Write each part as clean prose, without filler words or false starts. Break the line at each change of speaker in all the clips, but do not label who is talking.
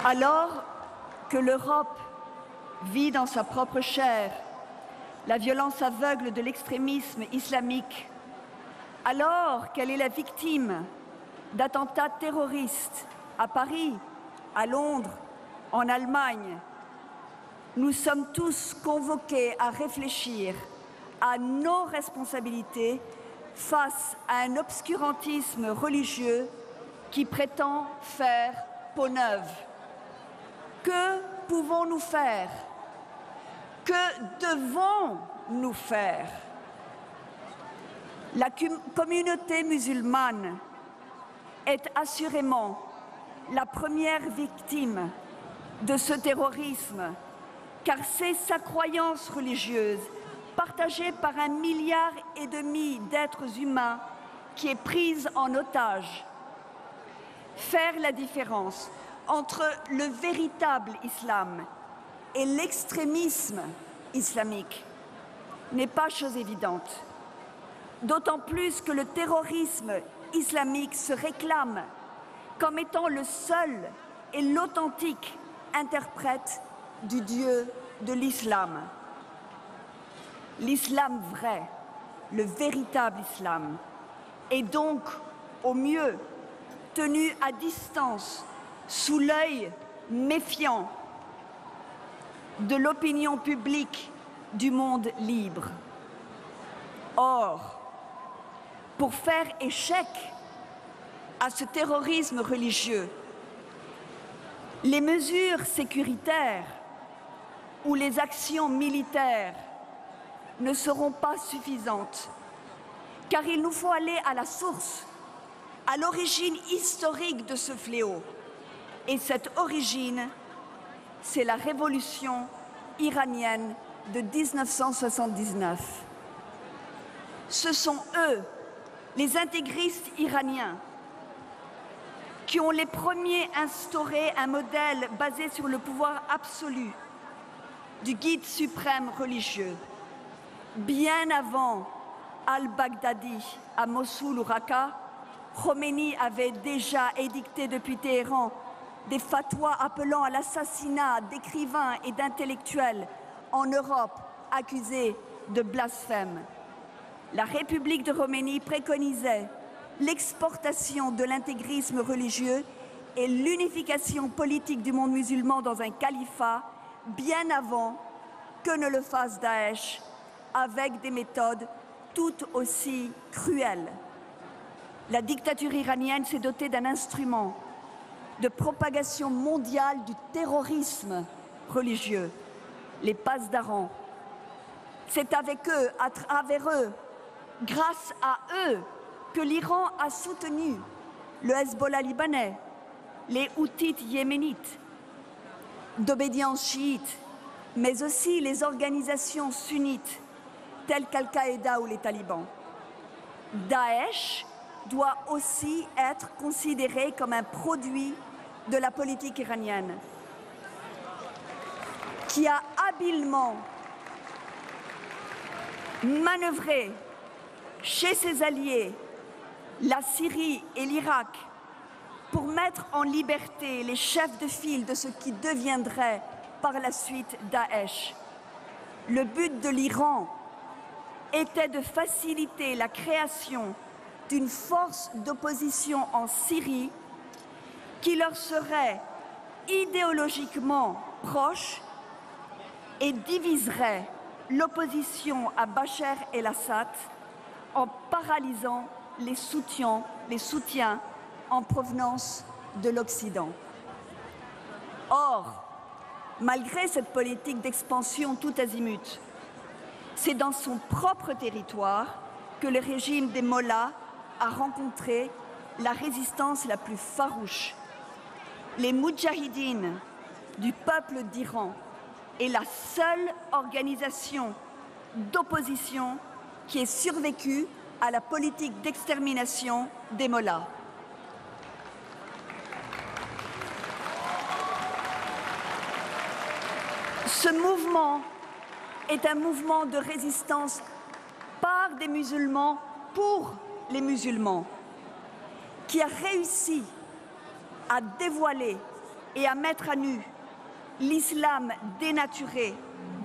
Alors que l'Europe vit dans sa propre chair la violence aveugle de l'extrémisme islamique, alors qu'elle est la victime d'attentats terroristes à Paris, à Londres, en Allemagne, nous sommes tous convoqués à réfléchir à nos responsabilités face à un obscurantisme religieux qui prétend faire peau neuve. Que pouvons-nous faire? Que devons-nous faire? La communauté musulmane est assurément la première victime de ce terrorisme, car c'est sa croyance religieuse, partagée par 1,5 milliard d'êtres humains, qui est prise en otage. Faire la différence entre le véritable islam et l'extrémisme islamique n'est pas chose évidente, d'autant plus que le terrorisme islamique se réclame comme étant le seul et l'authentique interprète du Dieu de l'islam. L'islam vrai, le véritable islam, est donc au mieux tenu à distance, sous l'œil méfiant de l'opinion publique du monde libre. Or, pour faire échec à ce terrorisme religieux, les mesures sécuritaires ou les actions militaires ne seront pas suffisantes, car il nous faut aller à la source, à l'origine historique de ce fléau. Et cette origine, c'est la révolution iranienne de 1979. Ce sont eux, les intégristes iraniens, qui ont les premiers instauré un modèle basé sur le pouvoir absolu du guide suprême religieux. Bien avant al-Baghdadi à Mossoul ou Raqqa, Khomeini avait déjà édicté depuis Téhéran des fatwas appelant à l'assassinat d'écrivains et d'intellectuels en Europe accusés de blasphème. La République de Khomeini préconisait l'exportation de l'intégrisme religieux et l'unification politique du monde musulman dans un califat bien avant que ne le fasse Daesh, avec des méthodes tout aussi cruelles. La dictature iranienne s'est dotée d'un instrument de propagation mondiale du terrorisme religieux, les pasdaran. C'est avec eux, à travers eux, grâce à eux, que l'Iran a soutenu le Hezbollah libanais, les Houthites yéménites, d'obédience chiite, mais aussi les organisations sunnites telles qu'Al-Qaïda ou les talibans. Daesh doit aussi être considéré comme un produit de la politique iranienne, qui a habilement manœuvré chez ses alliés, la Syrie et l'Irak, pour mettre en liberté les chefs de file de ce qui deviendrait par la suite Daesh. Le but de l'Iran était de faciliter la création d'une force d'opposition en Syrie qui leur serait idéologiquement proche et diviserait l'opposition à Bachar el-Assad en paralysant les soutiens en provenance de l'Occident. Or, malgré cette politique d'expansion tout azimut, c'est dans son propre territoire que le régime des mollahs a rencontré la résistance la plus farouche. Les moudjahidines du peuple d'Iran est la seule organisation d'opposition qui ait survécu à la politique d'extermination des mollahs. Ce mouvement est un mouvement de résistance par des musulmans pour les musulmans, qui a réussi à dévoiler et à mettre à nu l'islam dénaturé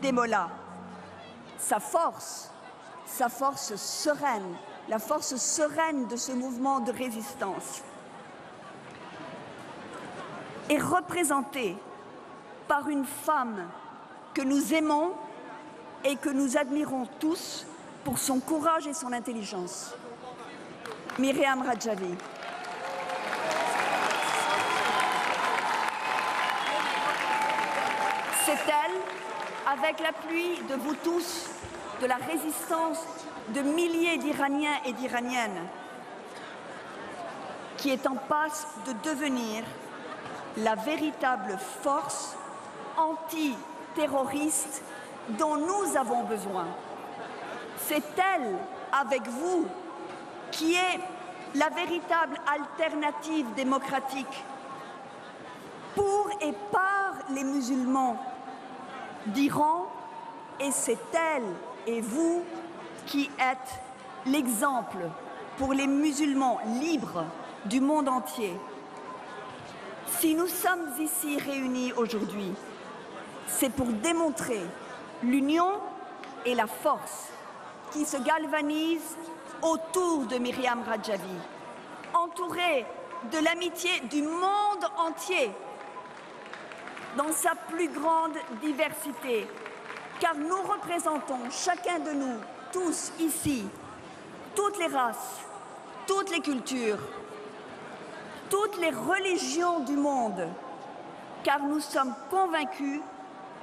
des mollahs. Sa force sereine, la force sereine de ce mouvement de résistance est représentée par une femme que nous aimons et que nous admirons tous pour son courage et son intelligence, Myriam Radjavi. C'est elle, avec l'appui de vous tous, de la résistance de milliers d'Iraniens et d'Iraniennes, qui est en passe de devenir la véritable force antiterroriste dont nous avons besoin. C'est elle, avec vous, qui est la véritable alternative démocratique pour et par les musulmans d'Iran, et c'est elle et vous qui êtes l'exemple pour les musulmans libres du monde entier. Si nous sommes ici réunis aujourd'hui, c'est pour démontrer l'union et la force qui se galvanisent autour de Myriam Radjavi, entourée de l'amitié du monde entier, dans sa plus grande diversité, car nous représentons, chacun de nous, tous ici, toutes les races, toutes les cultures, toutes les religions du monde, car nous sommes convaincus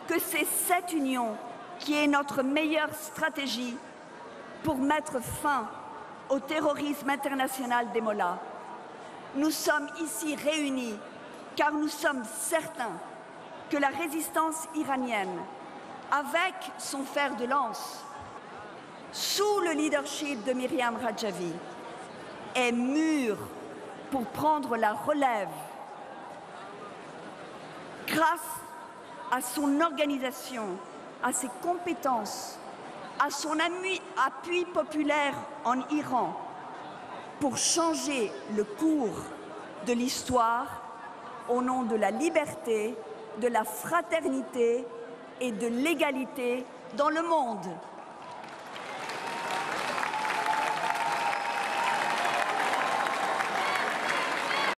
que c'est cette union qui est notre meilleure stratégie pour mettre fin au terrorisme international des mollahs. Nous sommes ici réunis car nous sommes certains que la résistance iranienne, avec son fer de lance, sous le leadership de Myriam Radjavi, est mûre pour prendre la relève grâce à son organisation, à ses compétences, à son appui populaire en Iran pour changer le cours de l'histoire au nom de la liberté, de la fraternité et de l'égalité dans le monde.